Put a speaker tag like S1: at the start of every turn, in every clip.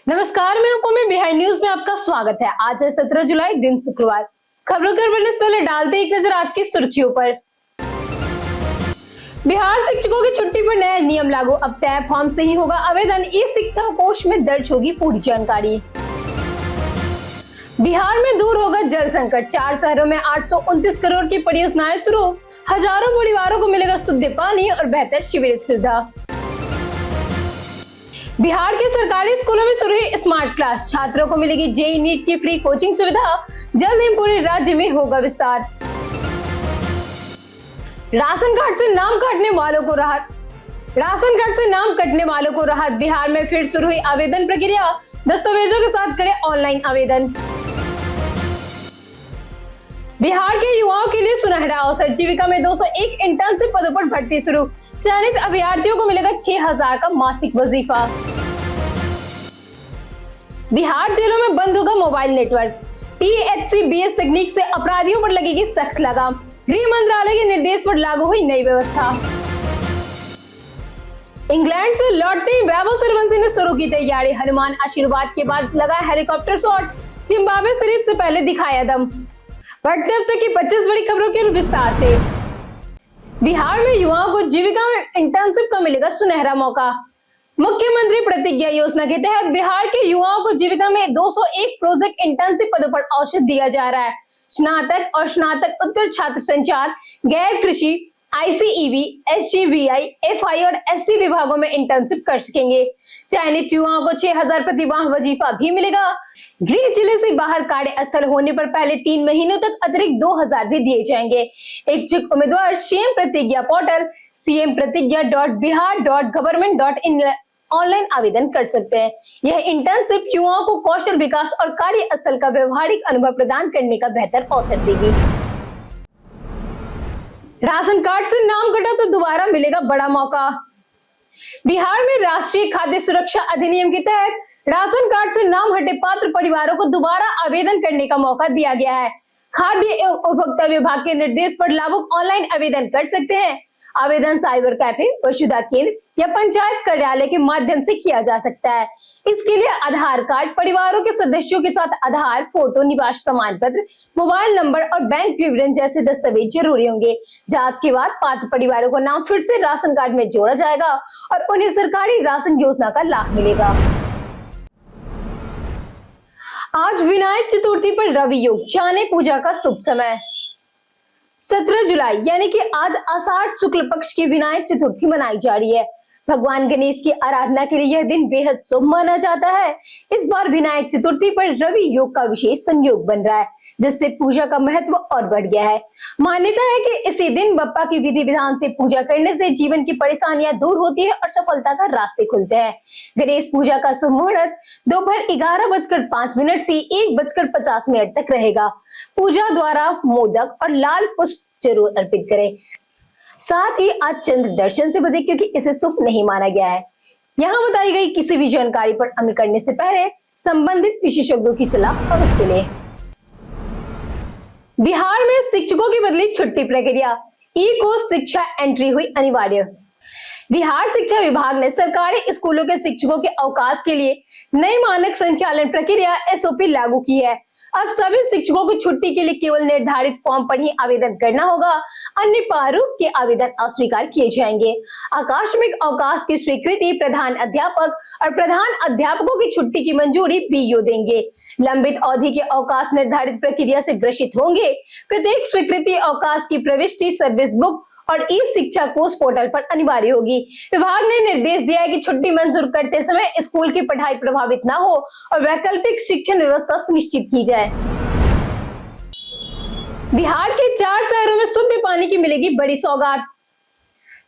S1: नमस्कार, मैं उपमा में बिहाइंड न्यूज में आपका स्वागत है। आज है 17 जुलाई, दिन शुक्रवार। खबरों पर बढ़ने से पहले डालते एक नजर आज की सुर्खियों पर। बिहार शिक्षकों की छुट्टी पर नया नियम लागू, अब तय फॉर्म से ही होगा आवेदन। ई शिक्षा कोष में दर्ज होगी पूरी जानकारी। बिहार में दूर होगा जल संकट, 4 शहरों में 829 करोड़ की परियोजनाएं शुरू। हजारों परिवारों को मिलेगा शुद्ध पानी और बेहतर सीवरेज सुविधा। बिहार के सरकारी स्कूलों में शुरू हुई स्मार्ट क्लास, छात्रों को मिलेगी जेईई नीट की फ्री कोचिंग सुविधा। जल्द ही पूरे राज्य में होगा विस्तार। राशन कार्ड से नाम काटने वालों को राहत, राशन कार्ड से नाम कटने वालों को राहत। बिहार में फिर शुरू हुई आवेदन प्रक्रिया, दस्तावेजों के साथ करें ऑनलाइन आवेदन। बिहार के युवाओं के लिए सुनहरा अवसर, जीविका में 201 इंटर्नशिप पदों पर भर्ती शुरू। चयनित अभ्यर्थियों को मिलेगा 6000 का मासिक वजीफा। बिहार जेलों में बंद होगा मोबाइल नेटवर्क, THCBS तकनीक से अपराधियों पर लगेगी सख्त लगाम। गृह मंत्रालय के निर्देश पर लागू हुई नई व्यवस्था। इंग्लैंड से लौटते ही वैभव सूर्यवंशी ने शुरू की तैयारी, हनुमान आशीर्वाद के बाद लगा हेलीकॉप्टर शॉट। जिम्बाब्वे सीरीज से पहले दिखाया दम। बढ़ते अब तक की 25 बड़ी खबरों के विस्तार से। बिहार में युवाओं को जीविका में इंटर्नशिप का मिलेगा सुनहरा मौका। मुख्यमंत्री प्रतिज्ञा योजना के तहत बिहार के युवाओं को जीविका में 201 प्रोजेक्ट इंटर्नशिप पदों पर अवसर दिया जा रहा है। स्नातक और स्नातक उत्तर छात्र संचार, गैर कृषि, ICEB, SGBI, FI और ST विभागों में इंटर्नशिप कर सकेंगे। चयनित युवाओं को 6000 प्रतिमाह वजीफा भी मिलेगा। गृह जिले से बाहर कार्य स्थल होने पर पहले 3 महीनों तक अतिरिक्त 2000 भी दिए जाएंगे। इच्छुक उम्मीदवार सीएम प्रतिज्ञा पोर्टल cmpratigyabihar.government.in ऑनलाइन आवेदन कर सकते हैं। यह इंटर्नशिप युवाओं को कौशल विकास और कार्यस्थल का व्यवहारिक अनुभव प्रदान करने का बेहतर अवसर देगी। राशन कार्ड से नाम कटा तो दोबारा मिलेगा बड़ा मौका। बिहार में राष्ट्रीय खाद्य सुरक्षा अधिनियम के तहत राशन कार्ड से नाम हटे पात्र परिवारों को दोबारा आवेदन करने का मौका दिया गया है। खाद्य एवं उपभोक्ता विभाग के निर्देश पर लाभुक ऑनलाइन आवेदन कर सकते हैं। आवेदन साइबर कैफे, वसुधा केंद्र या पंचायत कार्यालय के माध्यम से किया जा सकता है। इसके लिए आधार कार्ड, परिवारों के सदस्यों के साथ आधार, फोटो, निवास प्रमाण पत्र, मोबाइल नंबर और बैंक विवरण जैसे दस्तावेज जरूरी होंगे। जांच के बाद पात्र परिवारों को नाम फिर से राशन कार्ड में जोड़ा जाएगा और उन्हें सरकारी राशन योजना का लाभ मिलेगा। आज विनायक चतुर्थी पर रवि योग, जाने पूजा का शुभ समय। 17 जुलाई यानी कि आज आषाढ़ शुक्ल पक्ष की विनायक चतुर्थी मनाई जा रही है। भगवान गणेश की आराधना के लिए यह दिन बेहद शुभ माना जाता है। इस बार विनायक चतुर्थी पर रवि योग का विशेष संयोग बन रहा है, जिससे पूजा का महत्व और बढ़ गया है। मान्यता है कि इसी दिन बप्पा की विधि विधान से पूजा करने से जीवन की परेशानियां दूर होती है और सफलता का रास्ते खुलते हैं। गणेश पूजा का शुभ मुहूर्त दोपहर 11:05 से 1:50 तक रहेगा। पूजा द्वारा मोदक और लाल पुष्प जरूर अर्पित करें। साथ ही आज चंद्र दर्शन से बचे, क्योंकि इसे शुभ नहीं माना गया है। यहाँ बताई गई किसी भी जानकारी पर अमल करने से पहले संबंधित विशेषज्ञों की सलाह अवश्य लें। बिहार में शिक्षकों की बदली छुट्टी प्रक्रिया, ई-कोर्स शिक्षा एंट्री हुई अनिवार्य। बिहार शिक्षा विभाग ने सरकारी स्कूलों के शिक्षकों के अवकाश के लिए नई मानक संचालन प्रक्रिया SOP लागू की है। अब सभी शिक्षकों को छुट्टी के लिए केवल निर्धारित फॉर्म पर ही आवेदन करना होगा, अन्य प्रारूप के आवेदन अस्वीकार किए जाएंगे। आकस्मिक अवकाश की स्वीकृति प्रधान अध्यापक और प्रधान अध्यापकों की छुट्टी की मंजूरी BEO देंगे। लंबित अवधि के अवकाश निर्धारित प्रक्रिया से ग्रसित होंगे। प्रत्येक स्वीकृति अवकाश की प्रविष्टि सर्विस बुक और ई शिक्षा कोष पोर्टल पर अनिवार्य होगी। विभाग ने निर्देश दिया है कि छुट्टी मंजूर करते समय स्कूल की पढ़ाई प्रभावित न हो और वैकल्पिक शिक्षण व्यवस्था सुनिश्चित की जाए। बिहार के 4 शहरों में शुद्ध पानी की मिलेगी बड़ी सौगात।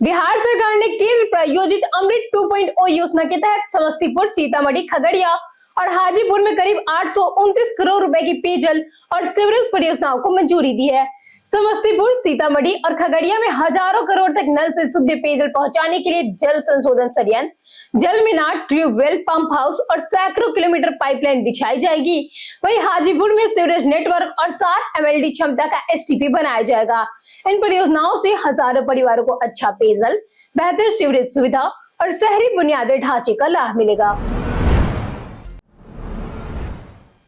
S1: बिहार सरकार ने केंद्र प्रायोजित अमृत 2.0 योजना के तहत समस्तीपुर, सीतामढ़ी, खगड़िया और हाजीपुर में करीब 829 करोड़ रुपए की पेयजल और सीवरेज परियोजनाओं को मंजूरी दी है। समस्तीपुर, सीतामढ़ी और खगड़िया में हजारों करोड़ तक नल से शुद्ध पेयजल पहुंचाने के लिए जल संशोधन संयंत्र, जल मीनार, ट्यूबवेल, पंप हाउस और सैकड़ों किलोमीटर पाइपलाइन बिछाई जाएगी। वहीं हाजीपुर में सीवरेज नेटवर्क और 7 MLD क्षमता का STP बनाया जाएगा। इन परियोजनाओं से हजारों परिवारों को अच्छा पेयजल, बेहतर सीवरेज सुविधा और शहरी बुनियादी ढांचे का लाभ मिलेगा।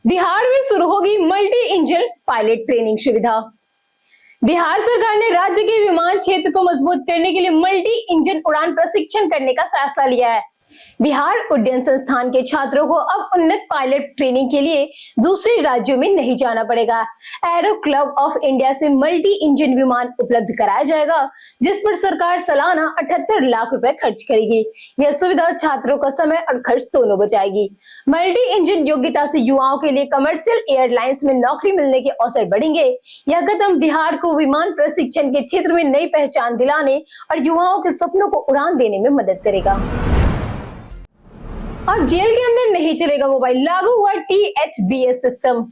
S1: बिहार में शुरू होगी मल्टी इंजन पायलट ट्रेनिंग सुविधा। बिहार सरकार ने राज्य के विमान क्षेत्र को मजबूत करने के लिए मल्टी इंजन उड़ान प्रशिक्षण करने का फैसला लिया है। बिहार उड्डयन संस्थान के छात्रों को अब उन्नत पायलट ट्रेनिंग के लिए दूसरे राज्यों में नहीं जाना पड़ेगा। एरो क्लब ऑफ इंडिया से मल्टी इंजन विमान उपलब्ध कराया जाएगा, जिस पर सरकार सालाना 78 लाख रुपए खर्च करेगी। यह सुविधा छात्रों का समय और खर्च दोनों बचाएगी। मल्टी इंजन योग्यता से युवाओं के लिए कमर्शियल एयरलाइंस में नौकरी मिलने के अवसर बढ़ेंगे। यह कदम बिहार को विमान प्रशिक्षण के क्षेत्र में नई पहचान दिलाने और युवाओं के सपनों को उड़ान देने में मदद करेगा। अब जेल के अंदर नहीं चलेगा मोबाइल, लागू हुआ THBS सिस्टम।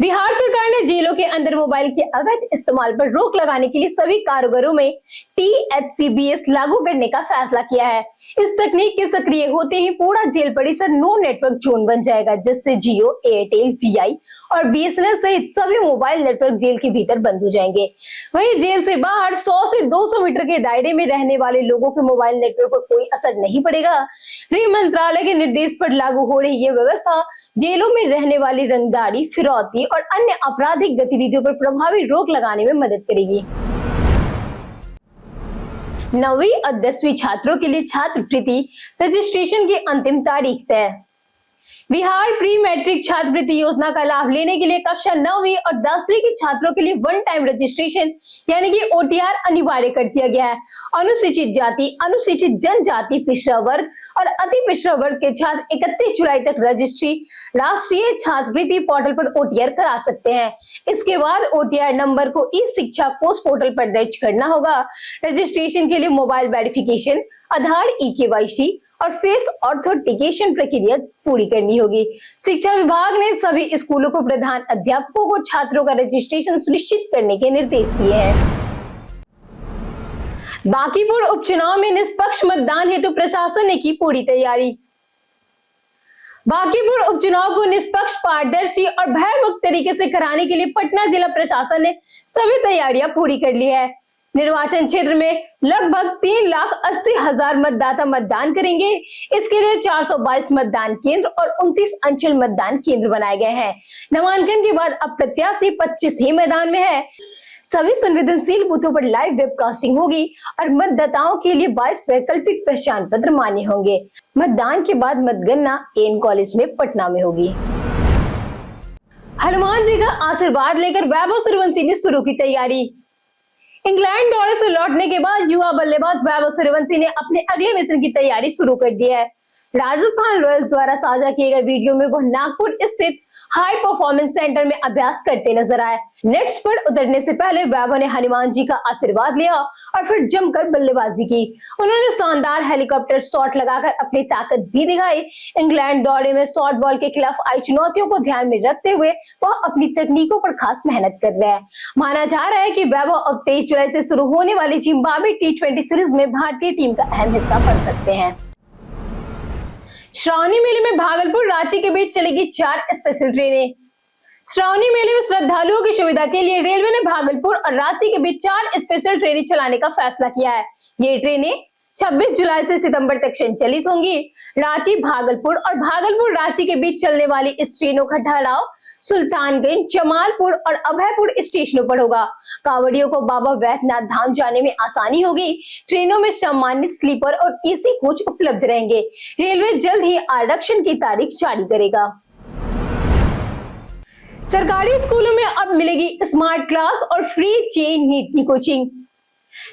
S1: बिहार सरकार ने जेलों के अंदर मोबाइल के अवैध इस्तेमाल पर रोक लगाने के लिए सभी कारागारों में THCBS लागू करने का फैसला किया है। इस तकनीक के सक्रिय होते ही पूरा जेल परिसर नो नेटवर्क जोन बन जाएगा, जिससे जियो, एयरटेल, VI और BSNL सहित सभी मोबाइल नेटवर्क जेल के भीतर बंद हो जाएंगे। वहीं जेल से बाहर 100 से 200 मीटर के दायरे में रहने वाले लोगों के मोबाइल नेटवर्क पर कोई असर नहीं पड़ेगा। गृह मंत्रालय के निर्देश पर लागू हो रही यह व्यवस्था जेलों में रहने वाली रंगदारी, फिरौती और अन्य आपराधिक गतिविधियों पर प्रभावी रोक लगाने में मदद करेगी। 9वीं और 10वीं छात्रों के लिए छात्रवृत्ति रजिस्ट्रेशन की अंतिम तारीख तय। बिहार प्री मैट्रिक छात्रवृत्ति योजना का लाभ लेने के लिए कक्षा 9वीं और 10वीं के छात्रों के लिए वन टाइम रजिस्ट्रेशन यानी कि OTR अनिवार्य कर दिया गया है। अनुसूचित जाति, अनुसूचित जनजाति, पिछड़ा वर्ग और अति पिछड़ा वर्ग के छात्र 31 जुलाई तक रजिस्ट्री राष्ट्रीय छात्रवृत्ति पोर्टल पर OTR करा सकते हैं। इसके बाद OTR नंबर को ई शिक्षा कोष पोर्टल पर दर्ज करना होगा। रजिस्ट्रेशन के लिए मोबाइल वेरिफिकेशन, आधार, eKYC और फेस ऑथेंटिकेशन प्रक्रिया पूरी करनी होगी। शिक्षा विभाग ने सभी स्कूलों को प्रधान अध्यापकों को छात्रों का रजिस्ट्रेशन सुनिश्चित करने के निर्देश दिए हैं। बांकीपुर उपचुनाव में निष्पक्ष मतदान हेतु प्रशासन ने की पूरी तैयारी। बांकीपुर उपचुनाव को निष्पक्ष, पारदर्शी और भयमुक्त तरीके से कराने के लिए पटना जिला प्रशासन ने सभी तैयारियां पूरी कर ली है। निर्वाचन क्षेत्र में लगभग 3,80,000 मतदाता मतदान करेंगे। इसके लिए 422 मतदान केंद्र और 29 अंचल मतदान केंद्र बनाए गए हैं। नामांकन के बाद अब प्रत्याशी 25 ही मैदान में है। सभी संवेदनशील बूथों पर लाइव वेबकास्टिंग होगी और मतदाताओं के लिए 22 वैकल्पिक पहचान पत्र मान्य होंगे। मतदान के बाद मतगणना एन कॉलेज में पटना में होगी। हनुमान जी का आशीर्वाद लेकर वैभव सूर्यवंशी ने शुरू की तैयारी। इंग्लैंड दौरे से लौटने के बाद युवा बल्लेबाज वैभव सूर्यवंशी ने अपने अगले मिशन की तैयारी शुरू कर दी है। राजस्थान रॉयल्स द्वारा साझा किए गए वीडियो में वह नागपुर स्थित हाई परफॉर्मेंस सेंटर में अभ्यास करते नजर आए। नेट्स पर उतरने से पहले वैभव ने हनुमान जी का आशीर्वाद लिया और फिर जमकर बल्लेबाजी की। उन्होंने शानदार हेलीकॉप्टर शॉट लगाकर अपनी ताकत भी दिखाई। इंग्लैंड दौरे में शॉर्ट बॉल के खिलाफ आई चुनौतियों को ध्यान में रखते हुए वह अपनी तकनीकों पर खास मेहनत कर रहे हैं। माना जा रहा है कि वैभव अब 23 जुलाई से शुरू होने वाली जिम्बाब्वे T20 सीरीज में भारतीय टीम का अहम हिस्सा बन सकते हैं। श्रावणी मेले में भागलपुर रांची के बीच चलेगी 4 स्पेशल ट्रेनें। श्रावणी मेले में श्रद्धालुओं की सुविधा के लिए रेलवे ने भागलपुर और रांची के बीच 4 स्पेशल ट्रेनें चलाने का फैसला किया है। ये ट्रेनें 26 जुलाई से सितंबर तक संचालित होंगी। रांची, भागलपुर और भागलपुर रांची के बीच चलने वाली इस ट्रेनों का ठहराव सुल्तानगंज, जमालपुर और अभयपुर स्टेशनों पर होगा। कांवड़ियों को बाबा वैद्यनाथ धाम जाने में आसानी होगी। ट्रेनों में सामान्य, स्लीपर और AC कोच उपलब्ध रहेंगे। रेलवे जल्द ही आरक्षण की तारीख जारी करेगा। सरकारी स्कूलों में अब मिलेगी स्मार्ट क्लास और फ्री JEE नीट की कोचिंग।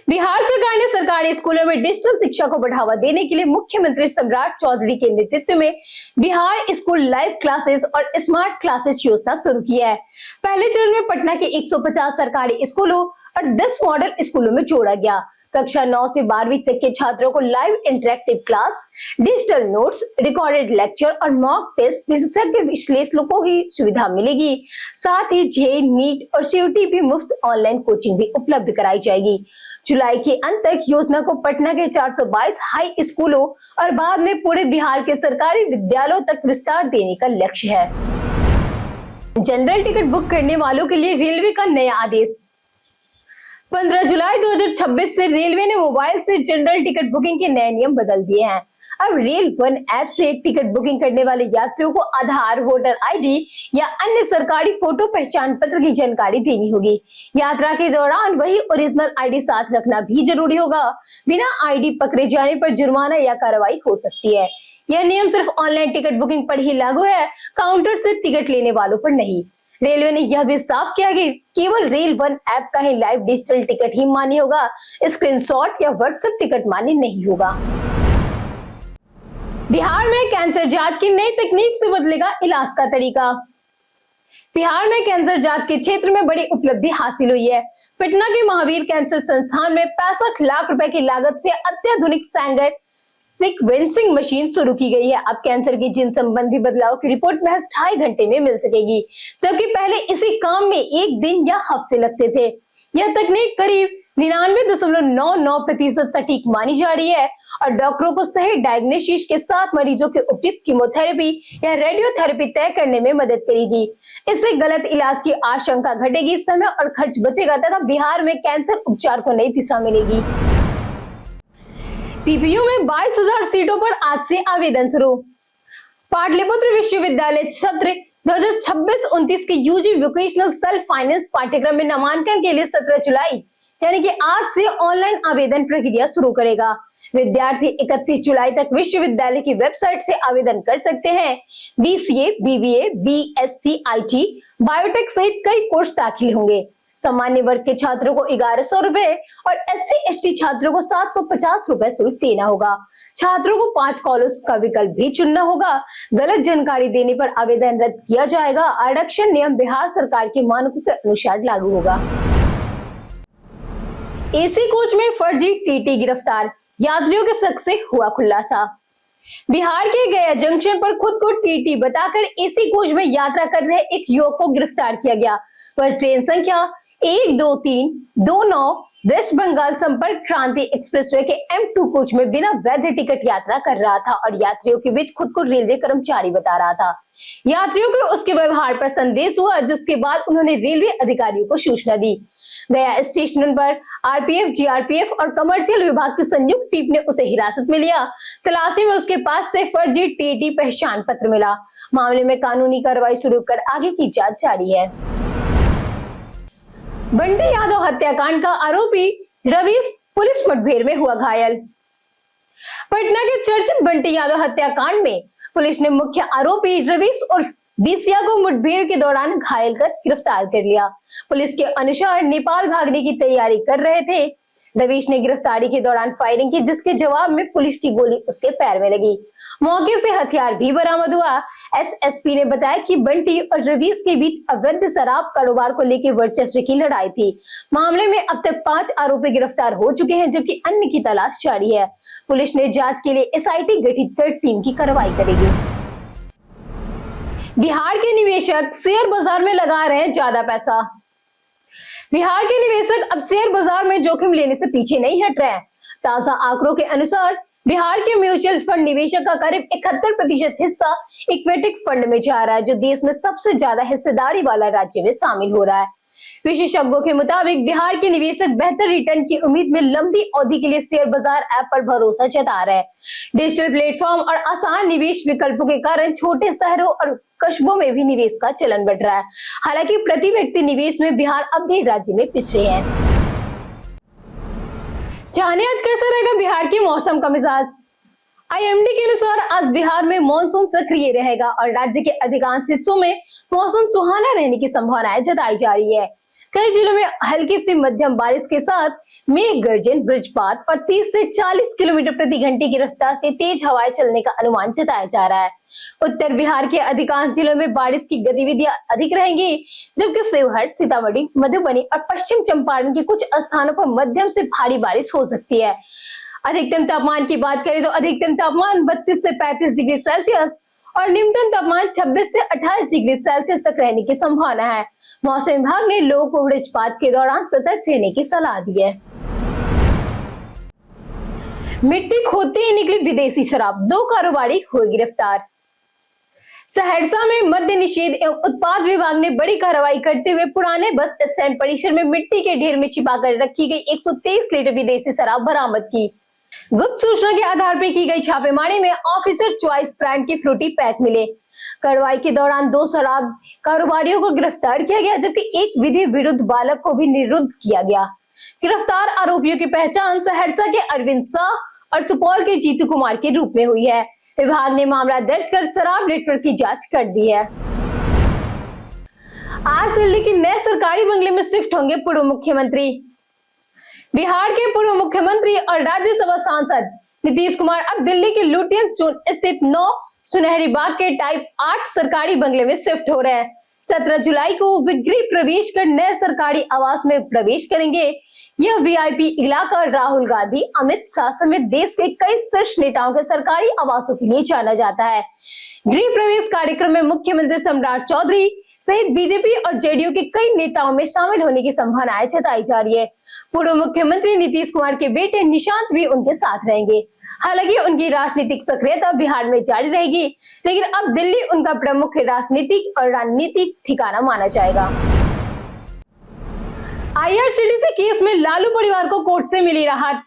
S1: बिहार सरकार ने सरकारी स्कूलों में डिजिटल शिक्षा को बढ़ावा देने के लिए मुख्यमंत्री सम्राट चौधरी के नेतृत्व में बिहार स्कूल लाइव क्लासेस और स्मार्ट क्लासेस योजना शुरू की है। पहले चरण में पटना के 150 सरकारी स्कूलों और 10 मॉडल स्कूलों में जोड़ा गया। कक्षा 9 से 12वीं तक के छात्रों को live interactive class, digital notes, recorded lecture और मॉक टेस्ट विशेषज्ञ विश्लेषकों को ही सुविधा मिलेगी। साथ ही JEE, नीट और CUET भी मुफ्त ऑनलाइन कोचिंग भी उपलब्ध कराई जाएगी। जुलाई के अंत तक योजना को पटना के 422 हाई स्कूलों और बाद में पूरे बिहार के सरकारी विद्यालयों तक विस्तार देने का लक्ष्य है। जनरल टिकट बुक करने वालों के लिए रेलवे का नया आदेश। 15 जुलाई 2026 से रेलवे ने मोबाइल से जनरल टिकट बुकिंग के नए नियम बदल दिए हैं। अब रेल वन ऐप से टिकट बुकिंग करने वाले यात्रियों को आधार, वोटर आईडी या अन्य सरकारी फोटो पहचान पत्र की जानकारी देनी होगी। यात्रा के दौरान वही ओरिजिनल आईडी साथ रखना भी जरूरी होगा। बिना आईडी पकड़े जाने पर जुर्माना या कार्रवाई हो सकती है। यह नियम सिर्फ ऑनलाइन टिकट बुकिंग पर ही लागू है, काउंटर से टिकट लेने वालों पर नहीं। रेलवे ने यह भी साफ किया कि केवल रेल वन ऐप का ही लाइव डिजिटल टिकट ही मान्य होगा, स्क्रीनशॉट या व्हाट्सएप टिकट मान्य नहीं होगा। बिहार में कैंसर जांच की नई तकनीक से बदलेगा इलाज का तरीका। बिहार में कैंसर जांच के क्षेत्र में बड़ी उपलब्धि हासिल हुई है। पटना के महावीर कैंसर संस्थान में 65 लाख रुपए की लागत से अत्याधुनिक सैंगर सीक्वेंसिंग मशीन शुरू की गई है। अब कैंसर के जीन संबंधी बदलाव की रिपोर्ट महज 2.5 घंटे में मिल सकेगी, जबकि पहले इसी काम में 1 दिन या हफ्ते लगते थे। यह तकनीक करीब 99.99% सटीक मानी जा रही है और डॉक्टरों को सही डायग्नोसिस के साथ मरीजों के उपयुक्त कीमोथेरेपी या रेडियोथेरेपी तय करने में मदद करेगी। इससे गलत इलाज की आशंका घटेगी, समय और खर्च बचेगा तथा बिहार में कैंसर उपचार को नई दिशा मिलेगी। पीपीयू में 22,000 सीटों पर आज से आवेदन शुरू। पाटलिपुत्र विश्वविद्यालय सत्र 2026-29 के यूजी वोकेशनल सेल्फ फाइनेंस पाठ्यक्रम में नामांकन के लिए 17 जुलाई यानी कि आज से ऑनलाइन आवेदन प्रक्रिया शुरू करेगा। विद्यार्थी 31 जुलाई तक विश्वविद्यालय की वेबसाइट से आवेदन कर सकते हैं। BCA, BBA, BSc, IT, biotech सहित कई कोर्स दाखिल होंगे। सामान्य वर्ग के छात्रों को 1100 रुपए और SC ST छात्रों को 750 रुपए शुल्क देना होगा। छात्रों को 5 कॉलेज का विकल्प भी चुनना होगा। गलत जानकारी देने पर आवेदन रद्द किया जाएगा। आरक्षण नियम बिहार सरकार के मानकों के अनुसार लागू होगा। एसी कोच में फर्जी टीटी गिरफ्तार, यात्रियों के शक से हुआ खुलासा। बिहार के गया जंक्शन पर खुद को टीटी बताकर एसी कोच में यात्रा कर रहे एक युवक को गिरफ्तार किया गया। वह ट्रेन संख्या 12329 वेस्ट बंगाल संपर्क क्रांति एक्सप्रेसवे के M2 कोच में बिना वैध टिकट यात्रा कर रहा था और यात्रियों के बीच खुद को रेलवे कर्मचारी बता रहा था। यात्रियों को उसके व्यवहार पर संदेश हुआ, जिसके बाद उन्होंने रेलवे अधिकारियों को सूचना दी। गया स्टेशन पर आरपीएफ, जीआरपीएफ और कमर्शियल विभाग की संयुक्त टीम ने उसे हिरासत में लिया। तलाशी में उसके पास से फर्जी टीटी पहचान पत्र मिला। मामले में कानूनी कार्रवाई शुरू कर आगे की जांच जारी है। बंटी यादव हत्याकांड का आरोपी रवीश पुलिस मुठभेड़ में हुआ घायल। पटना के चर्चित बंटी यादव हत्याकांड में पुलिस ने मुख्य आरोपी रवीश उर्फ बिसिया को मुठभेड़ के दौरान घायल कर गिरफ्तार कर लिया। पुलिस के अनुसार नेपाल भागने की तैयारी कर रहे थे। रवीश ने गिरफ्तारी के दौरान फायरिंग की, जिसके जवाब में पुलिस की गोली उसके पैर में लगी। मौके से हथियार भी बरामद हुआ। एसएसपी ने बताया कि बंटी और रवीश के बीच अवैध शराब कारोबार को लेकर वर्चस्व की लड़ाई थी। मामले में अब तक 5 आरोपी गिरफ्तार हो चुके हैं, जबकि अन्य की तलाश जारी है। पुलिस ने जांच के लिए एसआईटी गठित कर टीम की कार्रवाई करेगी। बिहार के निवेशक शेयर बाजार में लगा रहे हैं ज्यादा पैसा। बिहार के निवेशक अब शेयर बाजार में जोखिम लेने से पीछे नहीं हट रहे हैं। ताजा आंकड़ों के अनुसार बिहार के म्यूचुअल फंड निवेशक का करीब 71% हिस्सा इक्विटी फंड में जा रहा है, जो देश में सबसे ज्यादा हिस्सेदारी वाला राज्य में शामिल हो रहा है। विशेषज्ञों के मुताबिक बिहार के निवेशक बेहतर रिटर्न की उम्मीद में लंबी अवधि के लिए शेयर बाजार ऐप पर भरोसा जता रहे हैं। डिजिटल प्लेटफॉर्म और आसान निवेश विकल्पों के कारण छोटे शहरों और कस्बों में भी निवेश का चलन बढ़ रहा है। हालांकि प्रति व्यक्ति निवेश में बिहार अब भी राज्य में पिछड़े हैं। जानिए आज कैसा रहेगा बिहार के मौसम का मिजाज। आईएमडी के अनुसार आज बिहार में मानसून सक्रिय रहेगा और राज्य के अधिकांश हिस्सों में मौसम सुहाना रहने की संभावनाएं जताई जा रही है। कई जिलों में हल्की से मध्यम बारिश के साथ मेघ गर्जन, वज्रपात और 30 से 40 किलोमीटर प्रति घंटे की रफ्तार से तेज हवाएं चलने का अनुमान जताया जा रहा है। उत्तर बिहार के अधिकांश जिलों में बारिश की गतिविधियां अधिक रहेंगी, जबकि शिवहर, सीतामढ़ी, मधुबनी और पश्चिम चंपारण के कुछ स्थानों पर मध्यम से भारी बारिश हो सकती है। अधिकतम तापमान की बात करें तो अधिकतम तापमान 32 से 35 डिग्री सेल्सियस और न्यूनतम तापमान 26 से 28 डिग्री सेल्सियस तक रहने की संभावना है। मौसम विभाग ने लोगों को वज्रपात के दौरान सतर्क रहने की सलाह दी है। मिट्टी खोदते ही निकली विदेशी शराब, 2 कारोबारी हुए गिरफ्तार। सहरसा में मद्य निषेध एवं उत्पाद विभाग ने बड़ी कार्रवाई करते हुए पुराने बस स्टैंड परिसर में मिट्टी के ढेर में छिपाकर रखी गई 123 लीटर विदेशी शराब बरामद की। गुप्त सूचना के आधार पर की गई छापेमारी में ऑफिसर चॉइस ब्रांड की फ्रूटी पैक मिले। कार्रवाई के दौरान 2 शराब कारोबारियों को गिरफ्तार किया गया, जबकि एक विधि विरुद्ध बालक को भी निरुद्ध किया गया। गिरफ्तार आरोपियों की पहचान सहरसा के अरविंद शाह और सुपौल के जीतू कुमार के रूप में हुई है। विभाग ने मामला दर्ज कर शराब नेटवर्क की जांच कर दी है। आज दिल्ली के नए सरकारी बंगले में शिफ्ट होंगे पूर्व मुख्यमंत्री। बिहार के पूर्व मुख्यमंत्री और राज्यसभा सांसद नीतीश कुमार अब दिल्ली के लुटियंस जोन स्थित 9 सुनहरी बाग के टाइप 8 सरकारी बंगले में शिफ्ट हो रहे हैं। 17 जुलाई को वे गृह प्रवेश कर नए सरकारी आवास में प्रवेश करेंगे। यह वीआईपी इलाका राहुल गांधी, अमित शाह समेत देश के कई शीर्ष नेताओं के सरकारी आवासों के लिए जाना जाता है। गृह प्रवेश कार्यक्रम में मुख्यमंत्री सम्राट चौधरी सहित बीजेपी और जेडीयू के कई नेताओं में शामिल होने की संभावनाएं जताई जा रही है। पूर्व मुख्यमंत्री नीतीश कुमार के बेटे निशांत भी उनके साथ रहेंगे। हालांकि उनकी राजनीतिक सक्रियता बिहार में जारी रहेगी, लेकिन अब दिल्ली उनका प्रमुख राजनीतिक और रणनीतिक ठिकाना माना जाएगा। आईआरसीटीसी केस में लालू परिवार को कोर्ट से मिली राहत।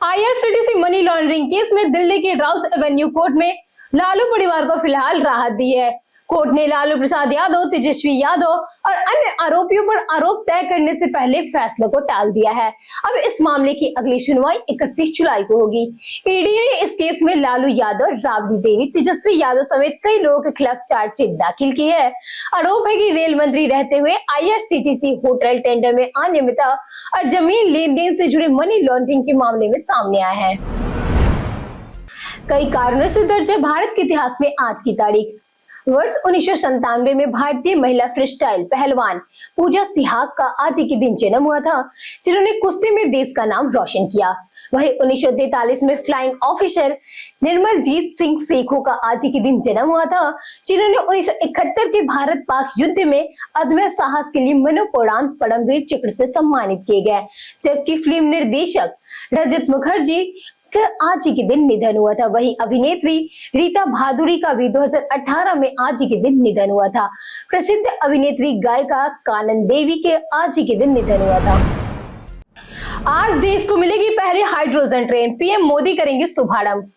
S1: आईआरसीटीसी मनी लॉन्ड्रिंग केस में दिल्ली के राउस एवेन्यू कोर्ट में लालू परिवार को फिलहाल राहत दी है। कोर्ट ने लालू प्रसाद यादव, तेजस्वी यादव और अन्य आरोपियों पर आरोप तय करने से पहले फैसले को टाल दिया है। अब इस मामले की अगली सुनवाई 31 जुलाई को होगी। ईडी ने इस केस में लालू यादव, राबड़ी देवी, तेजस्वी यादव समेत कई लोगों के खिलाफ चार्जशीट दाखिल की है। आरोप है कि रेल मंत्री रहते हुए आईआरसीटीसी होटल टेंडर में अनियमितता और जमीन लेन देन से जुड़े मनी लॉन्ड्रिंग के मामले में सामने आया है। कई कारणों से दर्ज है भारत के इतिहास में आज की तारीख। वर्ष 1997 में भारतीय महिला फ्रीस्टाइल पहलवान पूजा सिहाग का आज ही के दिन जन्म हुआ था, जिन्होंने कुश्ती में देश का नाम रोशन किया। वहीं 1943 में फ्लाइंग ऑफिसर निर्मलजीत सिंह सेखों का आज ही के दिन जन्म हुआ था, जिन्होंने 1971 के भारत पाक युद्ध में अदम्य साहस के लिए मरणोपरांत परमवीर चक्र से सम्मानित किए गए। जबकि फिल्म निर्देशक रजत मुखर्जी आज ही के दिन निधन हुआ था। वहीं अभिनेत्री रीता भादुरी का भी 2018 में आज ही के दिन निधन हुआ था। प्रसिद्ध अभिनेत्री गायिका कानन देवी के आज ही के दिन निधन हुआ था। आज देश को मिलेगी पहली हाइड्रोजन ट्रेन, पीएम मोदी करेंगे शुभारंभ।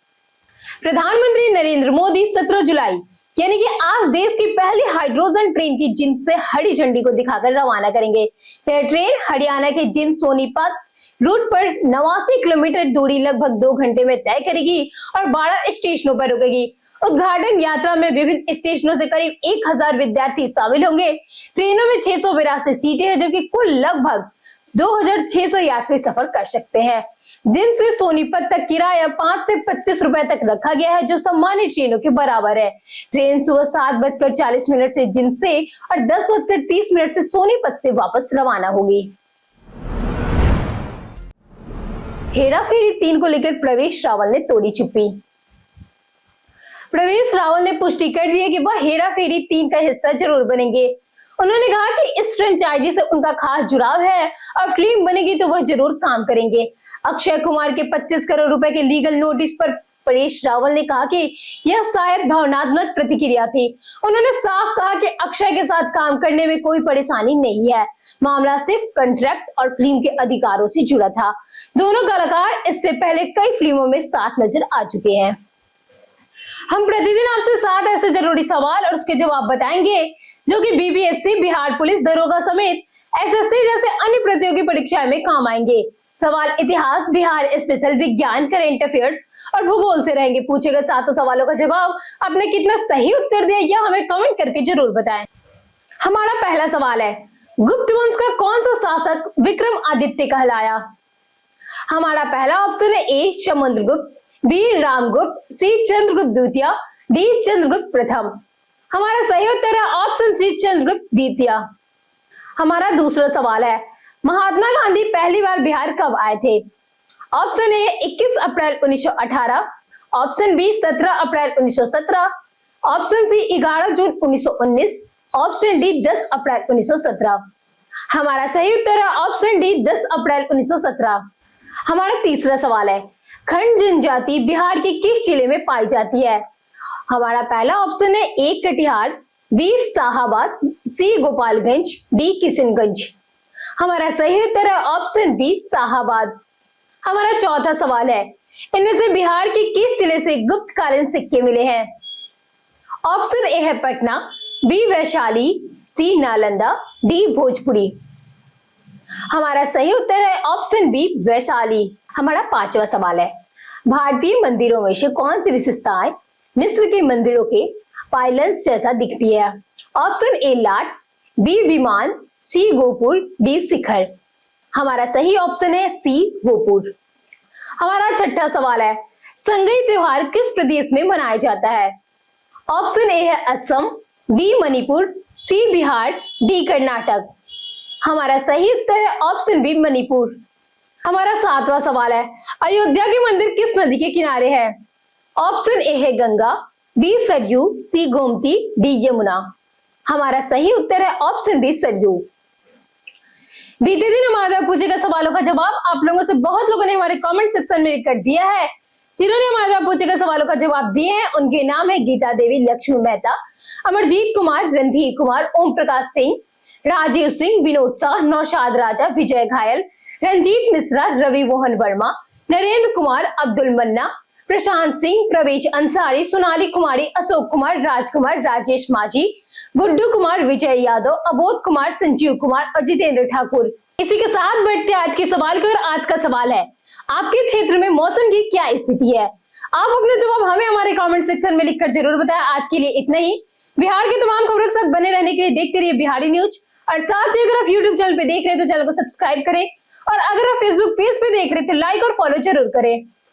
S1: प्रधानमंत्री नरेंद्र मोदी 17 जुलाई यानी कि आज देश की पहली हाइड्रोजन ट्रेन की जिंद से हरी झंडी को दिखाकर रवाना करेंगे। यह ट्रेन हरियाणा के जिंद सोनीपत रूट पर 89 किलोमीटर दूरी लगभग 2 घंटे में तय करेगी और 12 स्टेशनों पर रुकेगी। उद्घाटन यात्रा में विभिन्न स्टेशनों से करीब 1000 विद्यार्थी शामिल होंगे। ट्रेनों में 682 सीटें हैं, जबकि कुल लगभग 2600 यात्री सफर कर सकते हैं। जिन से सोनीपत तक किराया 5 से 25 रुपए तक रखा गया है, जो सामान्य ट्रेनों के बराबर है। ट्रेन सुबह 7:40 से जिन से और 10:30 से सोनीपत से वापस रवाना होगी। हेरा फेरी 3 को लेकर प्रवेश रावल ने तोड़ी चुप्पी। प्रवेश रावल ने पुष्टि कर दी है कि वह हेरा फेरी 3 का हिस्सा जरूर बनेंगे। उन्होंने कहा कि इस फ्रेंचाइजी से उनका खास जुड़ाव है और फिल्म बनेगी तो वह जरूर काम करेंगे। अक्षय कुमार के 25 करोड़ रुपए के लीगल नोटिस पर परेश रावल ने कहा कि यह शायद भावनात्मक प्रतिक्रिया थी। उन्होंने साफ कहा कि अक्षय के साथ काम करने में कोई परेशानी नहीं है, मामला सिर्फ कॉन्ट्रैक्ट और फिल्म के अधिकारों से जुड़ा था। दोनों कलाकार इससे पहले कई फिल्मों में साथ नजर आ चुके हैं। हम प्रतिदिन आपसे 7 ऐसे जरूरी सवाल और उसके जवाब बताएंगे जो कि बीपीएससी, बिहार पुलिस दरोगा समेत एसएससी जैसे अन्य प्रतियोगी परीक्षाएं में काम आएंगे। सवाल इतिहास, बिहार स्पेशल, विज्ञान, करंट अफेयर्स और भूगोल से रहेंगे। पूछे गए 7 सवालों का जवाब आपने कितना सही उत्तर दिया यह हमें कमेंट करके जरूर बताएं। हमारा पहला सवाल है, गुप्त वंश का कौन सा शासक विक्रमादित्य कहलाया? हमारा पहला ऑप्शन है ए समुद्रगुप्त, बी रामगुप्त, सी चंद्रगुप्त द्वितीय, डी चंद्रगुप्त प्रथम। हमारा सही उत्तर है ऑप्शन सी चंद्रगुप्त द्वितीय। हमारा दूसरा सवाल है, महात्मा गांधी पहली बार बिहार कब आए थे? Option A 21 April 1918, option B 17 April 1917, option C 11 June 1919, option D 10 April 1917। हमारा सही उत्तर है ऑप्शन डी 10 अप्रैल 1917। हमारा तीसरा सवाल है, खंड जनजाति बिहार के किस जिले में पाई जाती है? हमारा पहला ऑप्शन है ए कटिहार, बी शाहाबाद, सी गोपालगंज, डी किशनगंज। हमारा सही उत्तर है ऑप्शन बी शाहाबाद। हमारा चौथा सवाल है, इनमें से बिहार के किस जिले से गुप्तकालीन सिक्के मिले हैं? ऑप्शन ए है पटना, बी वैशाली, सी नालंदा, डी भोजपुरी। हमारा सही उत्तर है ऑप्शन बी वैशाली। हमारा पांचवा सवाल है, भारतीय मंदिरों में से कौन सी विशेषताएं मिस्र के मंदिरों के पाइलन्स जैसा दिखती है? ऑप्शन ए लाट, बी विमान, सी गोपुर, डी शिखर। हमारा सही ऑप्शन है सी गोपुर। हमारा छठा सवाल है, संगई त्योहार किस प्रदेश में मनाया जाता है? ऑप्शन ए है असम, बी मणिपुर, सी बिहार, डी कर्नाटक। हमारा सही उत्तर है ऑप्शन बी मणिपुर। हमारा सातवां सवाल है, अयोध्या के मंदिर किस नदी के किनारे है? ऑप्शन ए है गंगा, बी सरयू, सी गोमती, डी यमुना। हमारा सही उत्तर है ऑप्शन बी सरयू। बीते दिन हमारे पूछे गए सवालों का जवाब आप लोगों से बहुत लोगों ने हमारे कमेंट सेक्शन में लिखकर दिया है। जिन्होंने हमारे पूछे गए सवालों का जवाब दिए हैं उनके नाम है गीता देवी, लक्ष्मी मेहता, अमरजीत कुमार, रणधीर कुमार, ओम प्रकाश सिंह, राजीव सिंह, विनोद शाह, नौशाद राजा, विजय घायल, रंजीत मिश्रा, रवि मोहन वर्मा, नरेंद्र कुमार, अब्दुल मन्ना, प्रशांत सिंह, प्रवेश अंसारी, सोनाली कुमारी, अशोक कुमार, राजकुमार, राजेश माझी, गुड्डू कुमार, विजय यादव, अबोध कुमार, संजीव कुमार और जितेंद्र ठाकुर। इसी के साथ बढ़ते आज के सवाल की ओर। आज का सवाल है, आपके क्षेत्र में मौसम की क्या स्थिति है? आप अपना जवाब हमें हमारे कमेंट सेक्शन में लिखकर जरूर बताएं। आज के लिए इतना ही। बिहार की तमाम खबरों के साथ बने रहने के लिए देखते रहिए बिहारी न्यूज। और साथ ही अगर आप यूट्यूब चैनल पे देख रहे हैं तो चैनल को सब्सक्राइब करें, और अगर आप फेसबुक पेज पे देख रहे हैं तो लाइक और फॉलो जरूर करें।